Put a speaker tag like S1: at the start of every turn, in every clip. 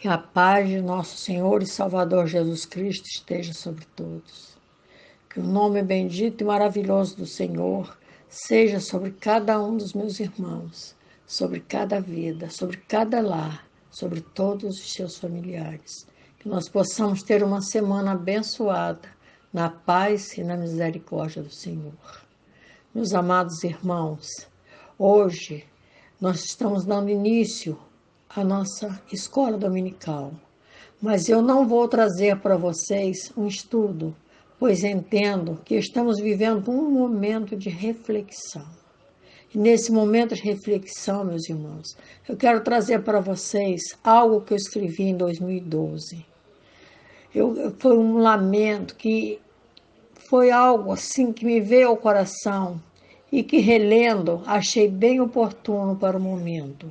S1: Que a paz de nosso Senhor e Salvador Jesus Cristo esteja sobre todos. Que o nome bendito e maravilhoso do Senhor seja sobre cada um dos meus irmãos, sobre cada vida, sobre cada lar, sobre todos os seus familiares. Que nós possamos ter uma semana abençoada, na paz e na misericórdia do Senhor. Meus amados irmãos, hoje nós estamos dando início à nossa escola dominical, mas eu não vou trazer para vocês um estudo, pois entendo que estamos vivendo um momento de reflexão. E nesse momento de reflexão, meus irmãos, eu quero trazer para vocês algo que eu escrevi em 2012. Foi um lamento que foi algo assim que me veio ao coração e que, relendo, achei bem oportuno para o momento.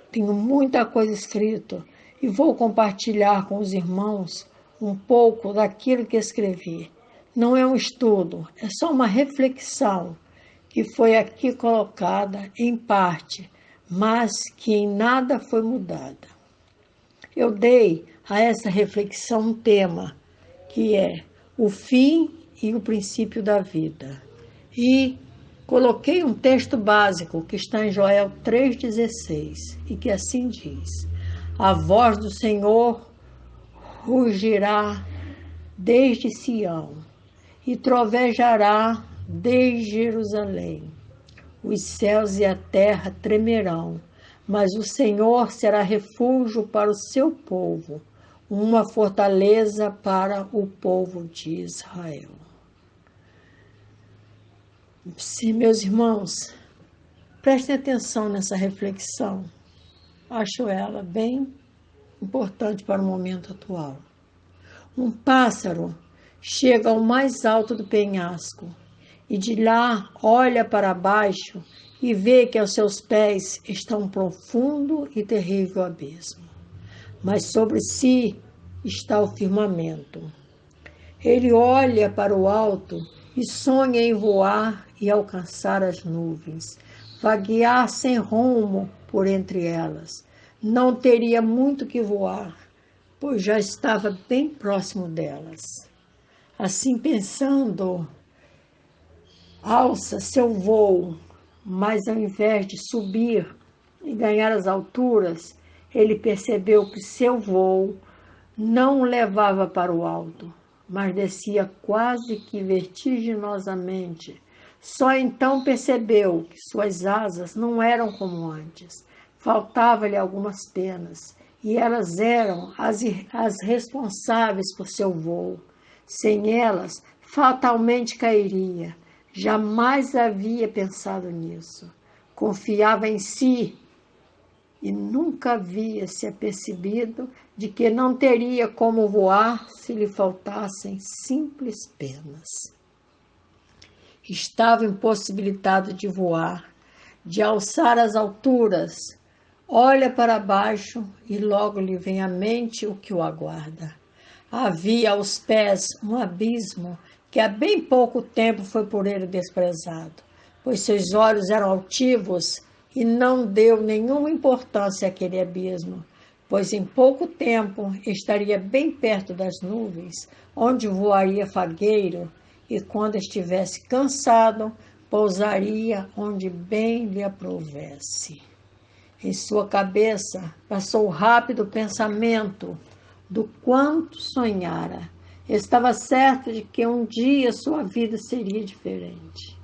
S1: Tenho muita coisa escrita e vou compartilhar com os irmãos um pouco daquilo que escrevi. Não é um estudo, é só uma reflexão que foi aqui colocada em parte, mas que em nada foi mudada. Eu dei a essa reflexão um tema, que é o fim e o princípio da vida. E coloquei um texto básico que está em Joel 3,16 e que assim diz: a voz do Senhor rugirá desde Sião e trovejará desde Jerusalém. Os céus e a terra tremerão, mas o Senhor será refúgio para o seu povo, uma fortaleza para o povo de Israel. Sim, meus irmãos, prestem atenção nessa reflexão. Acho ela bem importante para o momento atual. Um pássaro chega ao mais alto do penhasco e de lá olha para baixo e vê que aos seus pés está um profundo e terrível abismo. Mas sobre si está o firmamento. Ele olha para o alto e sonha em voar e alcançar as nuvens, vaguear sem rumo por entre elas. Não teria muito que voar, pois já estava bem próximo delas. Assim pensando, alça seu voo, mas ao invés de subir e ganhar as alturas, ele percebeu que seu voo não o levava para o alto, mas descia quase que vertiginosamente. Só então percebeu que suas asas não eram como antes. Faltava-lhe algumas penas, e elas eram as responsáveis por seu voo. Sem elas, fatalmente cairia. Jamais havia pensado nisso. Confiava em si e nunca havia se apercebido de que não teria como voar se lhe faltassem simples penas. Estava impossibilitado de voar, de alçar as alturas. Olha para baixo e logo lhe vem à mente o que o aguarda. Havia aos pés um abismo que há bem pouco tempo foi por ele desprezado, pois seus olhos eram altivos e não deu nenhuma importância àquele abismo, pois em pouco tempo estaria bem perto das nuvens, onde voaria fagueiro, e quando estivesse cansado, pousaria onde bem lhe aprouvesse. Em sua cabeça passou rápido o pensamento do quanto sonhara. Estava certo de que um dia sua vida seria diferente.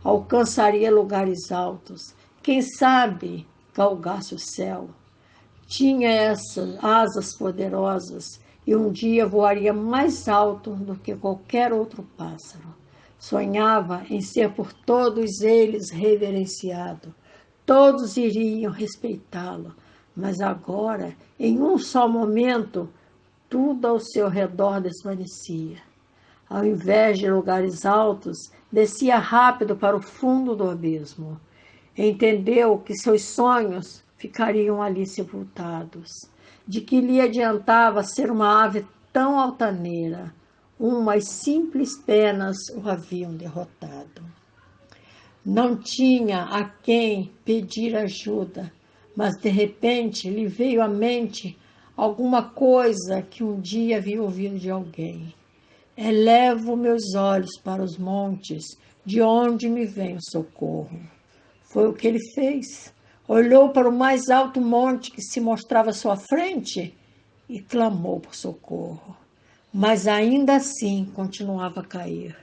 S1: Alcançaria lugares altos, quem sabe galgasse o céu. Tinha essas asas poderosas e um dia voaria mais alto do que qualquer outro pássaro. Sonhava em ser por todos eles reverenciado. Todos iriam respeitá-lo, mas agora, em um só momento, tudo ao seu redor desvanecia. Ao invés de lugares altos, descia rápido para o fundo do abismo. Entendeu que seus sonhos ficariam ali sepultados, de que lhe adiantava ser uma ave tão altaneira. Umas simples penas o haviam derrotado. Não tinha a quem pedir ajuda, mas de repente lhe veio à mente alguma coisa que um dia havia ouvido de alguém. Elevo meus olhos para os montes, de onde me vem o socorro. Foi o que ele fez. Olhou para o mais alto monte que se mostrava à sua frente e clamou por socorro. Mas ainda assim continuava a cair.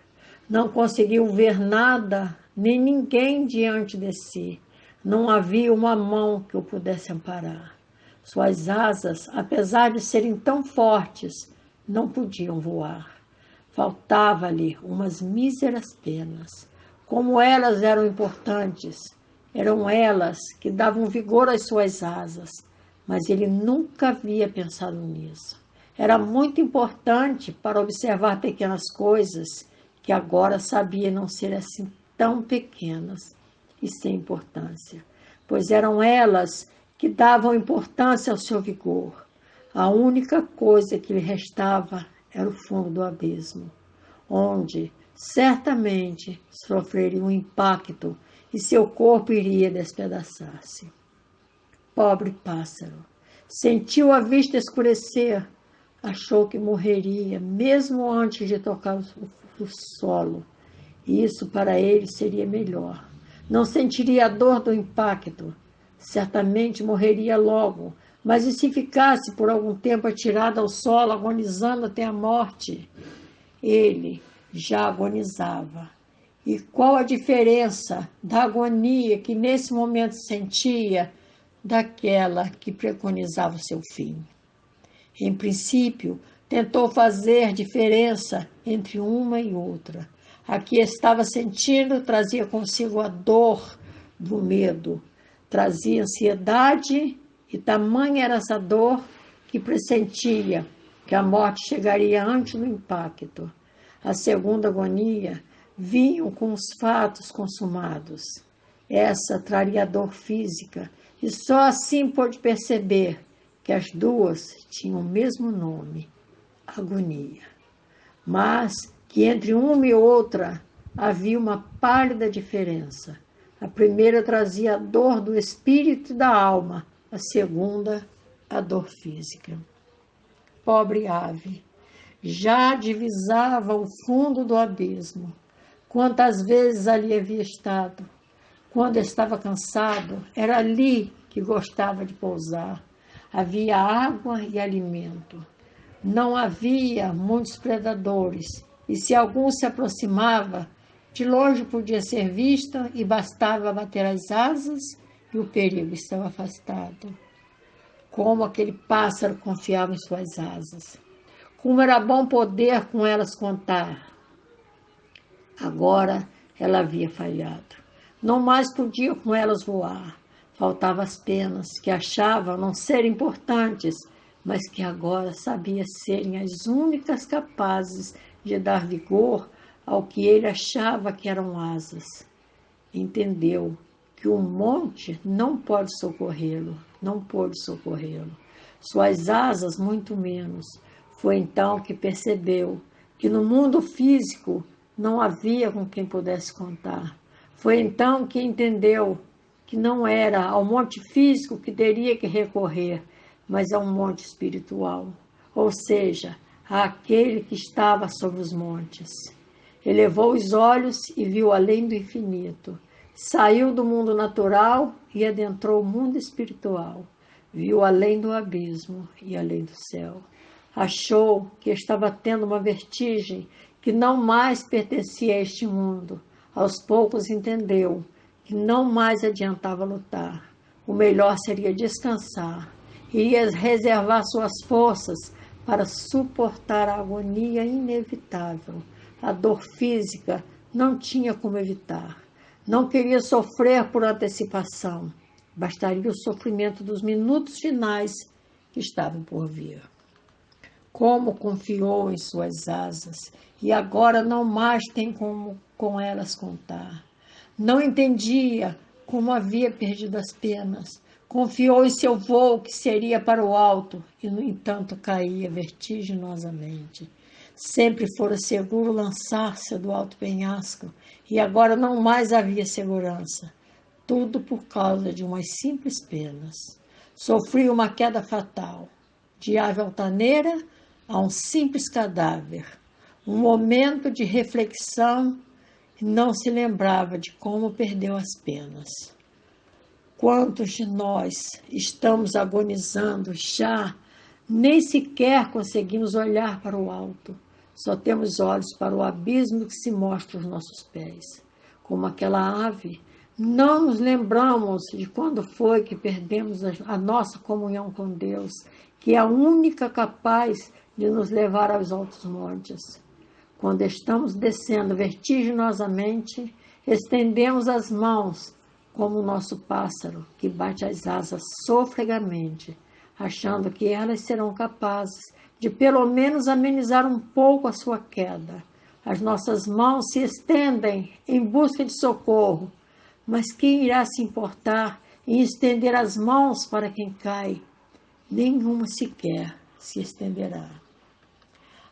S1: Não conseguiu ver nada, nem ninguém diante de si. Não havia uma mão que o pudesse amparar. Suas asas, apesar de serem tão fortes, não podiam voar. Faltava-lhe umas míseras penas. Como elas eram importantes, eram elas que davam vigor às suas asas, mas ele nunca havia pensado nisso. Era muito importante para observar pequenas coisas que agora sabia não ser assim tão pequenas e sem importância, pois eram elas que davam importância ao seu vigor. A única coisa que lhe restava era o fundo do abismo, onde certamente sofreria um impacto e seu corpo iria despedaçar-se. Pobre pássaro! Sentiu a vista escurecer, achou que morreria, mesmo antes de tocar o solo. Isso para ele seria melhor. Não sentiria a dor do impacto. Certamente morreria logo, mas e se ficasse por algum tempo atirado ao solo, agonizando até a morte? Ele já agonizava. E qual a diferença da agonia que nesse momento sentia daquela que preconizava o seu fim? Em princípio, tentou fazer diferença entre uma e outra. A que estava sentindo trazia consigo a dor do medo, trazia ansiedade, e tamanha era essa dor que pressentia que a morte chegaria antes do impacto. A segunda agonia vinha com os fatos consumados. Essa traria dor física, e só assim pôde perceber que as duas tinham o mesmo nome, agonia. Mas que entre uma e outra havia uma pálida diferença. A primeira trazia a dor do espírito e da alma, a segunda, a dor física. Pobre ave, já divisava o fundo do abismo. Quantas vezes ali havia estado. Quando estava cansado, era ali que gostava de pousar. Havia água e alimento. Não havia muitos predadores, e se algum se aproximava, de longe podia ser vista e bastava bater as asas e o perigo estava afastado. Como aquele pássaro confiava em suas asas. Como era bom poder com elas contar. Agora ela havia falhado. Não mais podia com elas voar. Faltavam as penas, que achava não serem importantes, mas que agora sabia serem as únicas capazes de dar vigor ao que ele achava que eram asas. Entendeu que o monte não pode socorrê-lo, não pôde socorrê-lo. Suas asas, muito menos. Foi então que percebeu que no mundo físico não havia com quem pudesse contar. Foi então que entendeu que não era ao monte físico que teria que recorrer, mas ao monte espiritual, ou seja, àquele que estava sobre os montes. Elevou os olhos e viu além do infinito. Saiu do mundo natural e adentrou o mundo espiritual. Viu além do abismo e além do céu. Achou que estava tendo uma vertigem, que não mais pertencia a este mundo. Aos poucos entendeu que não mais adiantava lutar. O melhor seria descansar. Iria reservar suas forças para suportar a agonia inevitável. A dor física não tinha como evitar. Não queria sofrer por antecipação. Bastaria o sofrimento dos minutos finais que estavam por vir. Como confiou em suas asas e agora não mais tem como com elas contar. Não entendia como havia perdido as penas. Confiou em seu voo que seria para o alto e, no entanto, caía vertiginosamente. Sempre fora seguro lançar-se do alto penhasco e agora não mais havia segurança. Tudo por causa de umas simples penas. Sofria uma queda fatal. de ave altaneira a um simples cadáver. Um momento de reflexão e não se lembrava de como perdeu as penas. Quantos de nós estamos agonizando já, nem sequer conseguimos olhar para o alto. Só temos olhos para o abismo que se mostra aos nossos pés. Como aquela ave, não nos lembramos de quando foi que perdemos a nossa comunhão com Deus, que é a única capaz de nos levar aos altos montes. Quando estamos descendo vertiginosamente, estendemos as mãos como o nosso pássaro, que bate as asas sofregamente, achando que elas serão capazes de pelo menos amenizar um pouco a sua queda. As nossas mãos se estendem em busca de socorro, mas quem irá se importar em estender as mãos para quem cai? Nenhuma sequer se estenderá.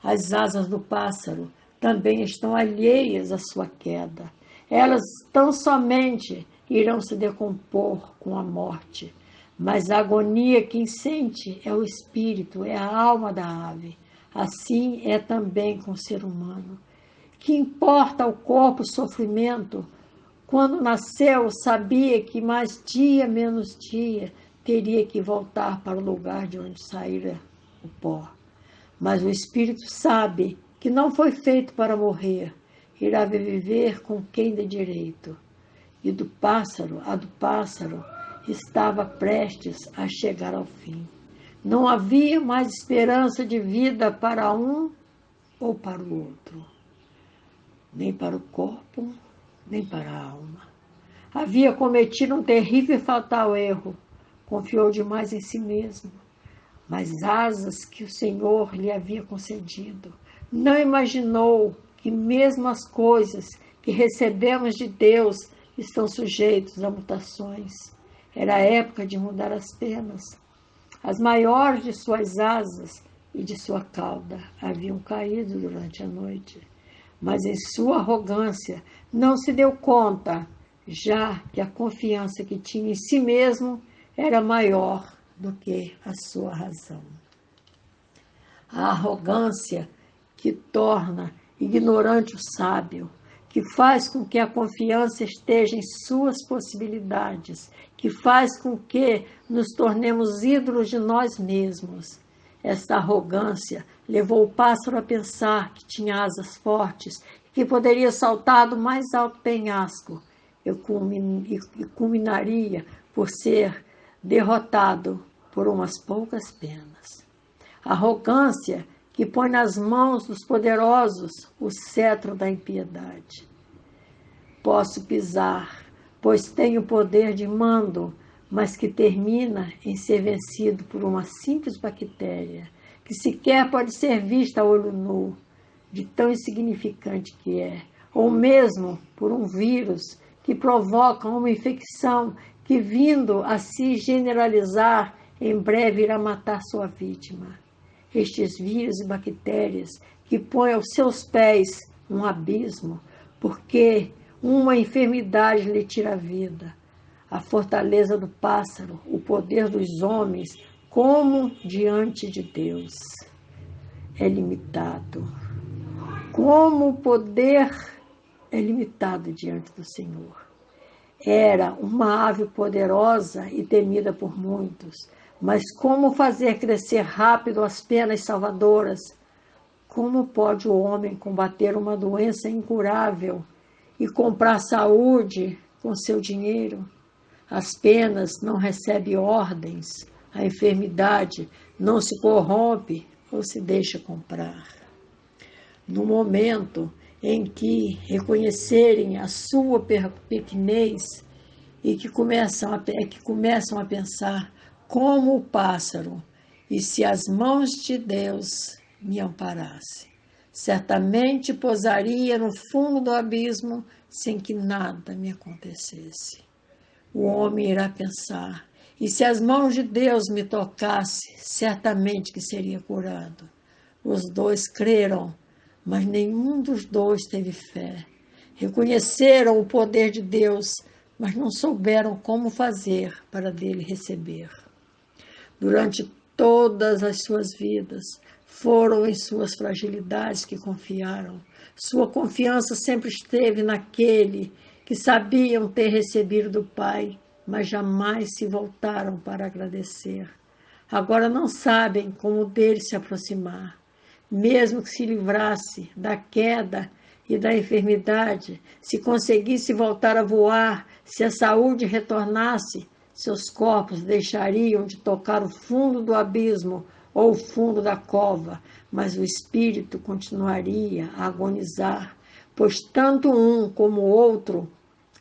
S1: As asas do pássaro também estão alheias à sua queda. Elas tão somente irão se decompor com a morte. Mas a agonia quem sente é o espírito, é a alma da ave. Assim é também com o ser humano. Que importa ao corpo o sofrimento? Quando nasceu, sabia que mais dia menos dia teria que voltar para o lugar de onde saíra o pó. Mas o espírito sabe que não foi feito para morrer, irá viver com quem de direito. E a do pássaro, estava prestes a chegar ao fim. Não havia mais esperança de vida para um ou para o outro, nem para o corpo, nem para a alma. Havia cometido um terrível e fatal erro, confiou demais em si mesmo. Mas asas que o Senhor lhe havia concedido, não imaginou que mesmo as coisas que recebemos de Deus estão sujeitos a mutações. Era a época de mudar as penas. As maiores de suas asas e de sua cauda haviam caído durante a noite, mas em sua arrogância não se deu conta, já que a confiança que tinha em si mesmo era maior do que a sua razão. A arrogância que torna ignorante o sábio, que faz com que a confiança esteja em suas possibilidades, que faz com que nos tornemos ídolos de nós mesmos. Esta arrogância levou o pássaro a pensar que tinha asas fortes, que poderia saltar do mais alto penhasco e culminaria por ser derrotado por umas poucas penas. Arrogância que põe nas mãos dos poderosos o cetro da impiedade. Posso pisar, pois tenho poder de mando, mas que termina em ser vencido por uma simples bactéria, que sequer pode ser vista a olho nu, de tão insignificante que é, ou mesmo por um vírus que provoca uma infecção que, vindo a se generalizar, em breve irá matar sua vítima. Estes vírus e bactérias que põem aos seus pés um abismo, porque uma enfermidade lhe tira a vida. A fortaleza do pássaro, o poder dos homens, como diante de Deus, é limitado. Como o poder é limitado diante do Senhor. Era uma ave poderosa e temida por muitos, mas como fazer crescer rápido as penas salvadoras? Como pode o homem combater uma doença incurável e comprar saúde com seu dinheiro? As penas não recebem ordens, a enfermidade não se corrompe ou se deixa comprar. No momento em que reconhecerem a sua pequenez e que começam a pensar como o pássaro, e se as mãos de Deus me amparassem, certamente pousaria no fundo do abismo sem que nada me acontecesse. O homem irá pensar, e se as mãos de Deus me tocassem, certamente que seria curado. Os dois creram, mas nenhum dos dois teve fé. Reconheceram o poder de Deus, mas não souberam como fazer para dele receber. Durante Todas as suas vidas foram em suas fragilidades que confiaram. Sua confiança sempre esteve naquele que sabiam ter recebido do Pai, mas jamais se voltaram para agradecer. Agora não sabem como dele se aproximar. Mesmo que se livrasse da queda e da enfermidade, se conseguisse voltar a voar, se a saúde retornasse, seus corpos deixariam de tocar o fundo do abismo ou o fundo da cova, mas o espírito continuaria a agonizar, pois tanto um como o outro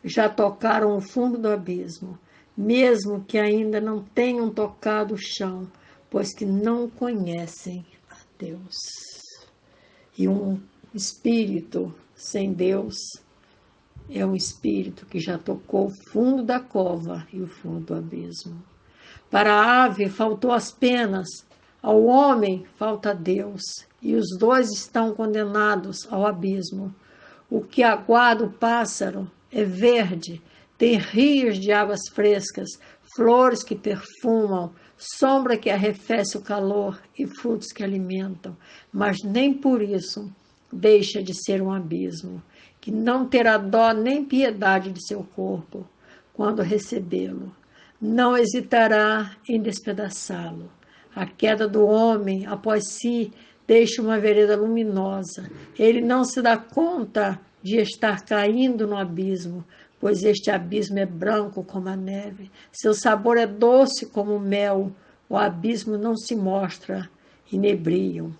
S1: já tocaram o fundo do abismo, mesmo que ainda não tenham tocado o chão, pois que não conhecem a Deus. E um espírito sem Deus é um espírito que já tocou o fundo da cova e o fundo do abismo. Para a ave faltou as penas, ao homem falta Deus, e os dois estão condenados ao abismo. O que aguarda o pássaro é verde, tem rios de águas frescas, flores que perfumam, sombra que arrefece o calor e frutos que alimentam, mas nem por isso deixa de ser um abismo, que não terá dó nem piedade de seu corpo quando recebê-lo. Não hesitará em despedaçá-lo. A queda do homem após si deixa uma vereda luminosa. Ele não se dá conta de estar caindo no abismo, pois este abismo é branco como a neve. Seu sabor é doce como o mel. O abismo não se mostra, inebriam.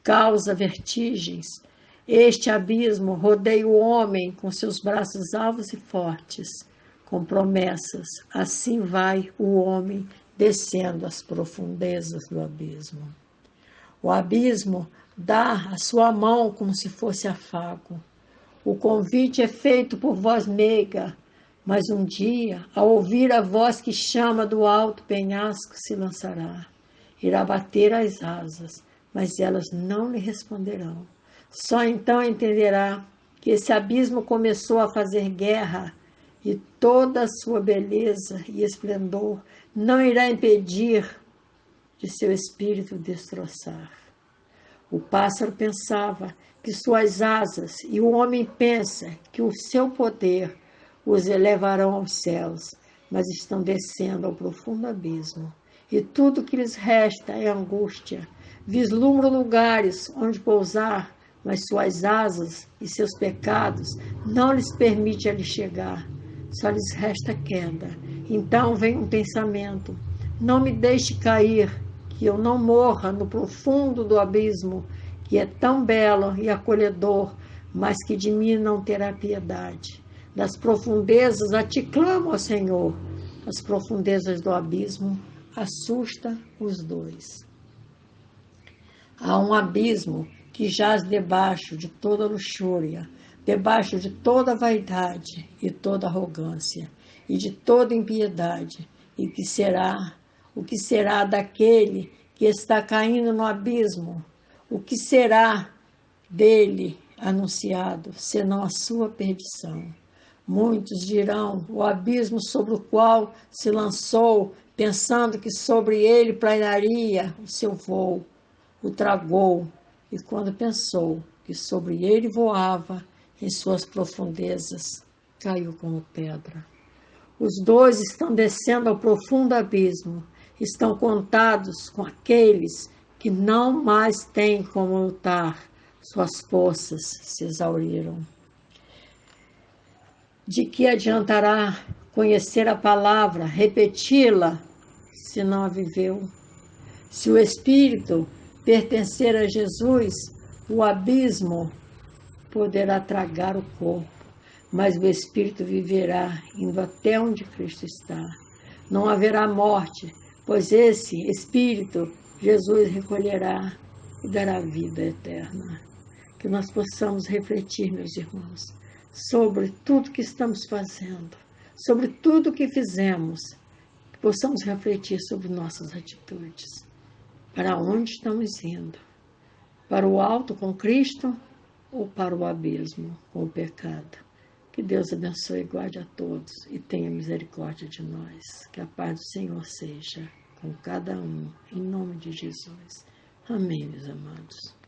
S1: Causa vertigens. Este abismo rodeia o homem com seus braços alvos e fortes, com promessas. Assim vai o homem descendo as profundezas do abismo. O abismo dá a sua mão como se fosse afago. O convite é feito por voz meiga, mas um dia, ao ouvir a voz que chama do alto penhasco, se lançará. Irá bater as asas, mas elas não lhe responderão. Só então entenderá que esse abismo começou a fazer guerra e toda a sua beleza e esplendor não irá impedir de seu espírito destroçar. O pássaro pensava que suas asas, e o homem pensa que o seu poder os elevarão aos céus, mas estão descendo ao profundo abismo. E tudo que lhes resta é angústia. Vislumbram lugares onde pousar, mas suas asas e seus pecados não lhes permitem ali chegar. Só lhes resta queda. Então vem um pensamento: não me deixe cair, que eu não morra no profundo do abismo, que é tão belo e acolhedor, mas que de mim não terá piedade. Das profundezas a ti clamo, ó Senhor. As profundezas do abismo assusta os dois. Há um abismo que jaz debaixo de toda luxúria, debaixo de toda vaidade e toda arrogância, e de toda impiedade, e o que será daquele que está caindo no abismo? O que será dele anunciado, senão a sua perdição? Muitos dirão: o abismo sobre o qual se lançou, pensando que sobre ele planearia o seu voo, o tragou, e quando pensou que sobre ele voava, em suas profundezas, caiu como pedra. Os dois estão descendo ao profundo abismo, estão contados com aqueles que não mais têm como lutar, suas forças se exauriram. De que adiantará conhecer a palavra, repeti-la, se não a viveu? Se o espírito pertencer a Jesus, o abismo poderá tragar o corpo, mas o espírito viverá indo até onde Cristo está. Não haverá morte, pois esse espírito Jesus recolherá e dará vida eterna. Que nós possamos refletir, meus irmãos, sobre tudo que estamos fazendo, sobre tudo que fizemos, que possamos refletir sobre nossas atitudes. Para onde estamos indo? Para o alto com Cristo ou para o abismo com o pecado? Que Deus abençoe e guarde a todos e tenha misericórdia de nós. Que a paz do Senhor seja com cada um, em nome de Jesus. Amém, meus amados.